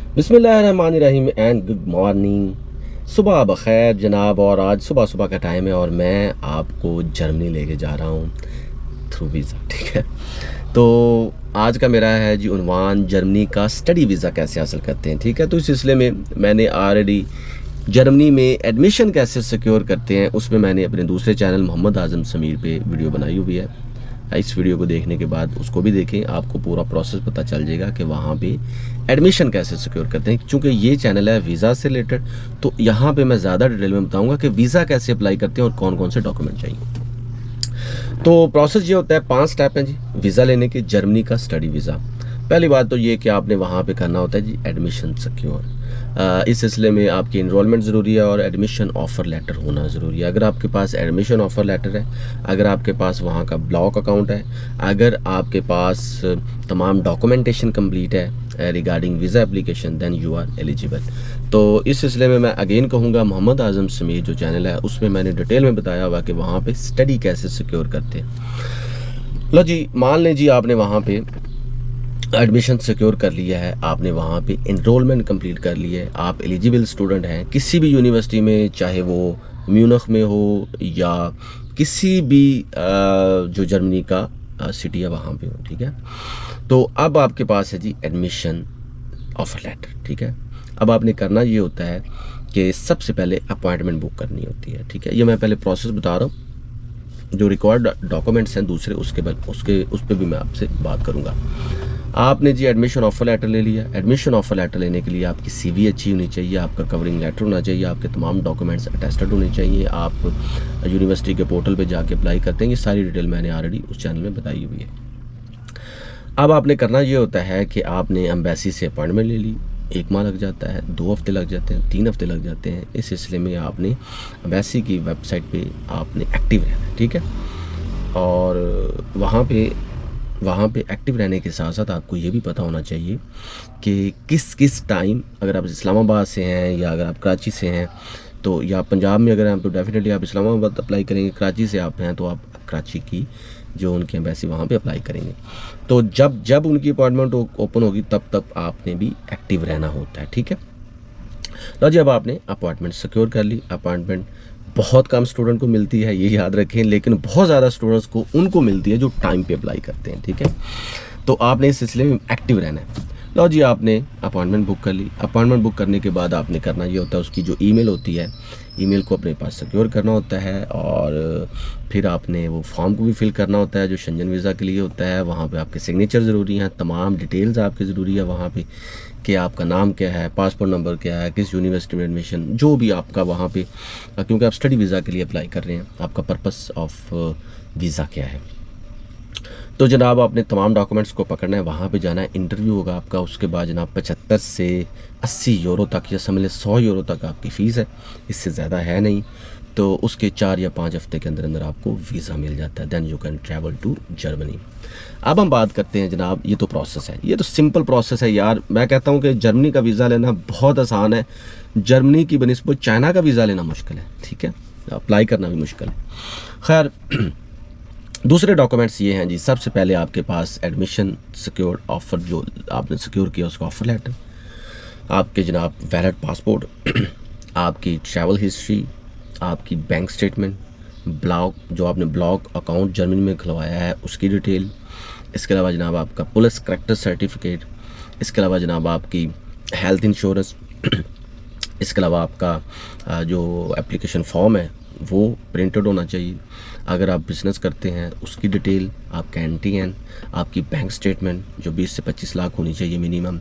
बिस्मिल्लाहिर्रहमानिर्रहीम and good morning. सुबह बखैर जनाब। और आज सुबह सुबह का टाइम है और मैं आपको जर्मनी लेके जा रहा हूँ थ्रू वीज़ा। ठीक है, तो आज का मेरा है जी उन्वान, जर्मनी का स्टडी वीज़ा कैसे हासिल करते हैं। ठीक है, तो इस सिलसिले में मैंने ऑलरेडी जर्मनी में एडमिशन कैसे सिक्योर करते हैं उसमें मैंने अपने दूसरे चैनल मोहम्मद आज़म समीर पे वीडियो बनाई हुई है। इस वीडियो को देखने के बाद उसको भी देखें, आपको पूरा प्रोसेस पता चल जाएगा कि वहाँ पे एडमिशन कैसे सिक्योर करते हैं। क्योंकि ये चैनल है वीज़ा से रिलेटेड, तो यहाँ पे मैं ज़्यादा डिटेल में बताऊँगा कि वीज़ा कैसे अप्लाई करते हैं और कौन कौन से डॉक्यूमेंट चाहिए। तो प्रोसेस ये होता है, 5 स्टेप हैं जी वीज़ा लेने के, जर्मनी का स्टडी वीज़ा। पहली बात तो ये कि आपने वहाँ पे करना होता है जी एडमिशन सिक्योर। इस सिलसिले में आपकी इनरोलमेंट ज़रूरी है और एडमिशन ऑफ़र लेटर होना ज़रूरी है। अगर आपके पास एडमिशन ऑफ़र लेटर है, अगर आपके पास वहाँ का ब्लॉक अकाउंट है, अगर आपके पास तमाम डॉक्यूमेंटेशन कंप्लीट है regarding visa application, then you are eligible. तो इस सिलसिले में मैं अगेन कहूँगा, मोहम्मद आज़म समीर जो चैनल है उसमें मैंने डिटेल में बताया हुआ कि वहाँ पे स्टडी कैसे सिक्योर करते हैं। लो जी, मान लें जी आपने वहाँ पे एडमिशन सिक्योर कर लिया है, आपने वहाँ पे इनरोलमेंट कंप्लीट कर लिया है, आप एलिजिबल स्टूडेंट हैं किसी भी यूनिवर्सिटी में, चाहे वो म्यूनिख में हो या किसी भी जो जर्मनी का सिटी है वहाँ पे हो। ठीक है, तो अब आपके पास है जी एडमिशन ऑफर लेटर। ठीक है, अब आपने करना ये होता है कि सबसे पहले अपॉइंटमेंट बुक करनी होती है। ठीक है, ये मैं पहले प्रोसेस बता रहा हूँ, जो रिक्वायर्ड डॉक्यूमेंट्स हैं दूसरे उसके बाद उस पर भी मैं आपसे बात करूँगा। आपने जी एडमिशन ऑफर लेटर ले लिया। एडमिशन ऑफर लेटर लेने के लिए आपकी सीवी अच्छी होनी चाहिए, आपका कवरिंग लेटर होना चाहिए, आपके तमाम डॉक्यूमेंट्स अटेस्टेड होने चाहिए, आप यूनिवर्सिटी के पोर्टल पे जाके अप्लाई करते हैं। ये सारी डिटेल मैंने ऑलरेडी उस चैनल में बताई हुई है। अब आपने करना ये होता है कि आपने एम्बेसी से अपॉइंटमेंट ले ली। 1 माह लग जाता है, 2 हफ्ते लग जाते हैं, 3 हफ्ते लग जाते हैं। इस सिलसिले में आपने एम्बेसी की वेबसाइट पर आपने एक्टिव रहना है। ठीक है, और वहाँ पे एक्टिव रहने के साथ साथ आपको ये भी पता होना चाहिए कि किस किस टाइम, अगर आप इस्लामाबाद से हैं या अगर आप कराची से हैं तो, या पंजाब में अगर हैं तो डेफिनेटली आप इस्लामाबाद अप्लाई करेंगे, कराची से आप हैं तो आप कराची की जो उनकी एम्बेसी वहाँ पे अप्लाई करेंगे। तो जब उनकी अपॉइंटमेंट ओपन होगी तब आपने भी एक्टिव रहना होता है। ठीक है, तो जब आपने अपॉइंटमेंट सिक्योर कर ली, अपॉइंटमेंट बहुत कम स्टूडेंट को मिलती है, ये याद रखें, लेकिन बहुत ज़्यादा स्टूडेंट्स को उनको मिलती है जो टाइम पे अप्लाई करते हैं। ठीक है, तो आपने इस सिलसिले में एक्टिव रहना है। लो जी, आपने अपॉइंटमेंट बुक कर ली। अपॉइंटमेंट बुक करने के बाद आपने करना ये होता है, उसकी जो ईमेल होती है, ईमेल को अपने पास सिक्योर करना होता है और फिर आपने वो फॉर्म को भी फिल करना होता है जो शेंजन वीज़ा के लिए होता है। वहाँ पे आपके सिग्नेचर ज़रूरी हैं, तमाम डिटेल्स आपकी ज़रूरी है वहाँ पे कि आपका नाम क्या है, पासपोर्ट नंबर क्या है, किस यूनिवर्सिटी में एडमिशन, जो भी आपका वहाँ पे, क्योंकि आप स्टडी वीज़ा के लिए अप्लाई कर रहे हैं, आपका पर्पस ऑफ वीज़ा क्या है। तो जनाब आपने तमाम डॉक्यूमेंट्स को पकड़ना है, वहाँ पे जाना है, इंटरव्यू होगा आपका। उसके बाद जनाब 75 से 80 यूरो तक या समझ लें 100 यूरो तक आपकी फ़ीस है, इससे ज़्यादा है नहीं। तो उसके 4 या 5 हफ्ते के अंदर अंदर आपको वीज़ा मिल जाता है, then you can travel to Germany. अब हम बात करते हैं जनाब, ये तो प्रोसेस है, ये तो सिंपल प्रोसेस है यार। मैं कहता हूँ कि जर्मनी का वीज़ा लेना बहुत आसान है, जर्मनी की बनिस्बत चाइना का वीज़ा लेना मुश्किल है। ठीक है, अप्लाई करना भी मुश्किल है। खैर, दूसरे डॉक्यूमेंट्स ये हैं जी, सबसे पहले आपके पास एडमिशन सिक्योर ऑफ़र जो आपने सिक्योर किया उसका ऑफ़र लेटर, आपके जनाब वैलिड पासपोर्ट, आपकी ट्रैवल हिस्ट्री, आपकी बैंक स्टेटमेंट, ब्लॉक जो आपने ब्लॉक अकाउंट जर्मनी में खुलवाया है उसकी डिटेल, इसके अलावा जनाब आपका पुलिस करैक्टर सर्टिफिकेट, इसके अलावा जनाब आपकी हेल्थ इंश्योरेंस, इसके अलावा आपका जो एप्लीकेशन फॉर्म है वो प्रिंटेड होना चाहिए। अगर आप बिज़नेस करते हैं उसकी डिटेल, आपका एनटीएन, आपकी बैंक स्टेटमेंट जो 20 से 25 लाख होनी चाहिए मिनिमम।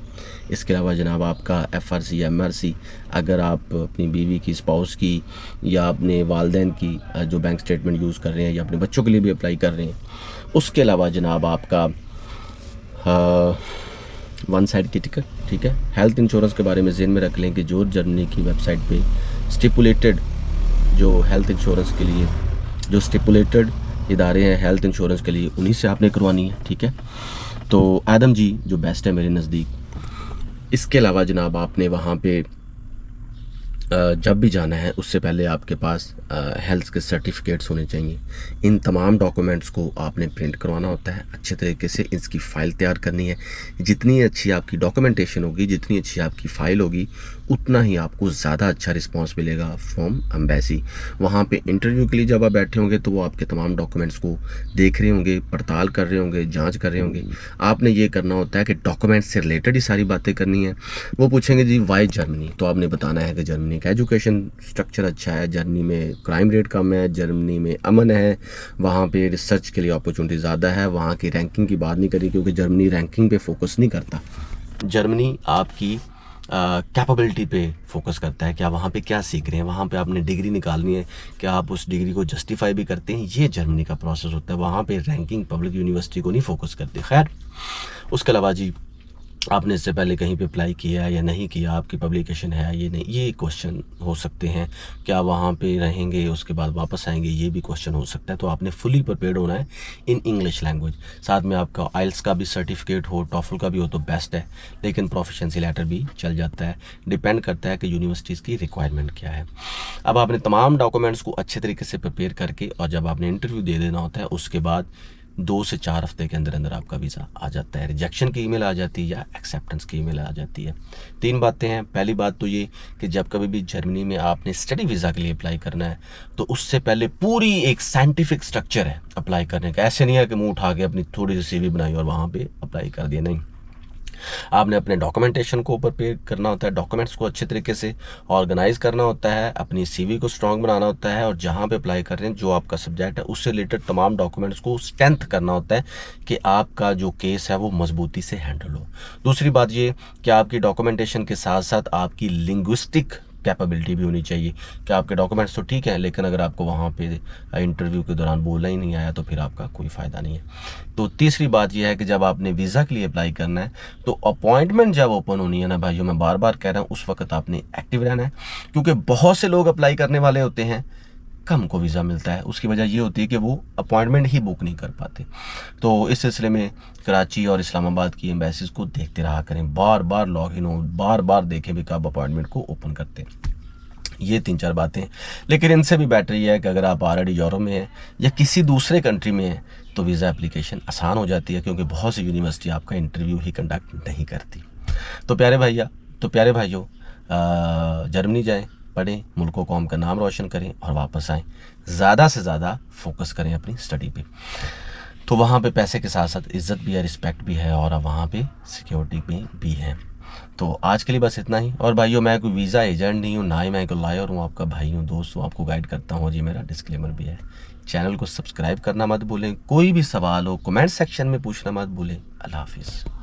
इसके अलावा जनाब आपका एफआरसी एमआरसी, अगर आप अपनी बीवी की, स्पाउस की या अपने वालदैन की जो बैंक स्टेटमेंट यूज़ कर रहे हैं या अपने बच्चों के लिए भी अप्लाई कर रहे हैं। उसके अलावा जनाब आपका 1 साइड की टिकट। ठीक है, हेल्थ इंश्योरेंस के बारे में ज़हन में रख लें कि जो जर्मनी की वेबसाइट पे स्टिपुलेटेड जो हेल्थ इंश्योरेंस के लिए जो स्टिपुलेटेड इदारे हैं हेल्थ इंश्योरेंस के लिए, उन्हीं से आपने करवानी है। ठीक है, तो आदम जी जो बेस्ट है मेरे नज़दीक। इसके अलावा जनाब आपने वहाँ पे जब भी जाना है उससे पहले आपके पास हेल्थ के सर्टिफिकेट्स होने चाहिए। इन तमाम डॉक्यूमेंट्स को आपने प्रिंट करवाना होता है, अच्छे तरीके से इसकी फ़ाइल तैयार करनी है। जितनी अच्छी आपकी डॉक्यूमेंटेशन होगी, जितनी अच्छी आपकी फ़ाइल होगी, उतना ही आपको ज़्यादा अच्छा रिस्पांस मिलेगा फ्रॉम एम्बेसी। वहाँ पे इंटरव्यू के लिए जब आप बैठे होंगे तो वो आपके तमाम डॉक्यूमेंट्स को देख रहे होंगे, पड़ताल कर रहे होंगे, जाँच कर रहे होंगे। आपने ये करना होता है कि डॉक्यूमेंट्स से रिलेटेड ही सारी बातें करनी है। वो पूछेंगे जी वाई जर्मनी, तो आपने बताना है कि जर्मनी का एजुकेशन स्ट्रक्चर अच्छा है, जर्मनी में क्राइम रेट कम है, जर्मनी में अमन है, वहाँ पे रिसर्च के लिए अपॉर्चुनिटी ज़्यादा है। वहाँ की रैंकिंग की बात नहीं करी क्योंकि जर्मनी रैंकिंग पे फोकस नहीं करता। जर्मनी आपकी कैपेबिलिटी पे फोकस करता है कि आप वहाँ पे क्या सीख रहे हैं, वहाँ पे आपने डिग्री निकालनी है, क्या आप उस डिग्री को जस्टिफाई भी करते हैं। ये जर्मनी का प्रोसेस होता है। वहाँ पे रैंकिंग पब्लिक यूनिवर्सिटी को नहीं फोकस करते। खैर, उसके अलावा जी आपने इससे पहले कहीं पे अप्लाई किया है या नहीं किया, आपकी पब्लिकेशन है ये नहीं, ये क्वेश्चन हो सकते हैं। क्या वहाँ पे रहेंगे उसके बाद वापस आएंगे, ये भी क्वेश्चन हो सकता है। तो आपने फुली प्रिपेयर्ड होना है इन इंग्लिश लैंग्वेज। साथ में आपका आइल्स का भी सर्टिफिकेट हो, टॉफल का भी हो तो बेस्ट है, लेकिन प्रोफिशिएंसी लेटर भी चल जाता है। डिपेंड करता है कि यूनिवर्सिटीज़ की रिक्वायरमेंट क्या है। अब आपने तमाम डॉक्यूमेंट्स को अच्छे तरीके से प्रिपेयर करके और जब आपने इंटरव्यू दे देना होता है, उसके बाद 2 से 4 हफ्ते के अंदर अंदर आपका वीज़ा आ जाता है। रिजेक्शन की ईमेल आ जाती है या एक्सेप्टेंस की ईमेल आ जाती है। 3 बातें हैं। पहली बात तो ये कि जब कभी भी जर्मनी में आपने स्टडी वीज़ा के लिए अप्लाई करना है तो उससे पहले पूरी एक साइंटिफिक स्ट्रक्चर है अप्लाई करने का। ऐसे नहीं है कि मुंह उठा के अपनी थोड़ी सी सीवी बनाई और वहाँ पे अप्लाई कर दिया, नहीं। आपने अपने डॉक्यूमेंटेशन को प्रिपेयर करना होता है, डॉक्यूमेंट्स को अच्छे तरीके से ऑर्गेनाइज करना होता है, अपनी सीवी को स्ट्रॉन्ग बनाना होता है और जहाँ पे अप्लाई कर रहे हैं जो आपका सब्जेक्ट है उससे रिलेटेड तमाम डॉक्यूमेंट्स को स्ट्रेंथ करना होता है कि आपका जो केस है वो मजबूती से हैंडल हो। दूसरी बात ये कि आपकी डॉक्यूमेंटेशन के साथ साथ आपकी लिंग्विस्टिक कैपेबिलिटी भी होनी चाहिए कि आपके डॉक्यूमेंट्स तो ठीक हैं, लेकिन अगर आपको वहाँ पे इंटरव्यू के दौरान बोलना ही नहीं आया तो फिर आपका कोई फ़ायदा नहीं है। तो तीसरी बात यह है कि जब आपने वीज़ा के लिए अप्लाई करना है तो अपॉइंटमेंट जब ओपन होनी है ना भाइयों, मैं बार बार कह रहा हूँ, उस वक्त आपने एक्टिव रहना है क्योंकि बहुत से लोग अप्लाई करने वाले होते हैं, कम को वीज़ा मिलता है। उसकी वजह ये होती है कि वो अपॉइंटमेंट ही बुक नहीं कर पाते। तो इस सिलसिले में कराची और इस्लामाबाद की एम्बेसीज़ को देखते रहा करें, बार बार लॉग इन हो, बार बार देखें भी कब अपॉइंटमेंट को ओपन करते हैं। ये 3-4 बातें। लेकिन इनसे भी बेटर ये है कि अगर आप ऑलरेडी यूरोप में हैं या किसी दूसरे कंट्री में हैं तो वीज़ा एप्लीकेशन आसान हो जाती है क्योंकि बहुत सी यूनिवर्सिटी आपका इंटरव्यू ही कंडक्ट नहीं करती। तो प्यारे भाइयों, जर्मनी जाएं, पढ़ें, मुल्क कौम का नाम रोशन करें और वापस आएँ। ज़्यादा से ज़्यादा फोकस करें अपनी स्टडी पे। तो वहाँ पे पैसे के साथ साथ इज़्ज़त भी है, रिस्पेक्ट भी है और वहाँ पे सिक्योरिटी भी है। तो आज के लिए बस इतना ही। और भाइयों, मैं कोई वीज़ा एजेंट नहीं हूँ, ना ही मैं कोई लॉयर हूँ, आपका भाई हूँ, दोस्त हूँ, आपको गाइड करता हूँ। जी मेरा डिस्क्लेमर भी है। चैनल को सब्सक्राइब करना मत भूलें। कोई भी सवाल हो कमेंट सेक्शन में पूछना मत भूलें। अल्लाह हाफिज़।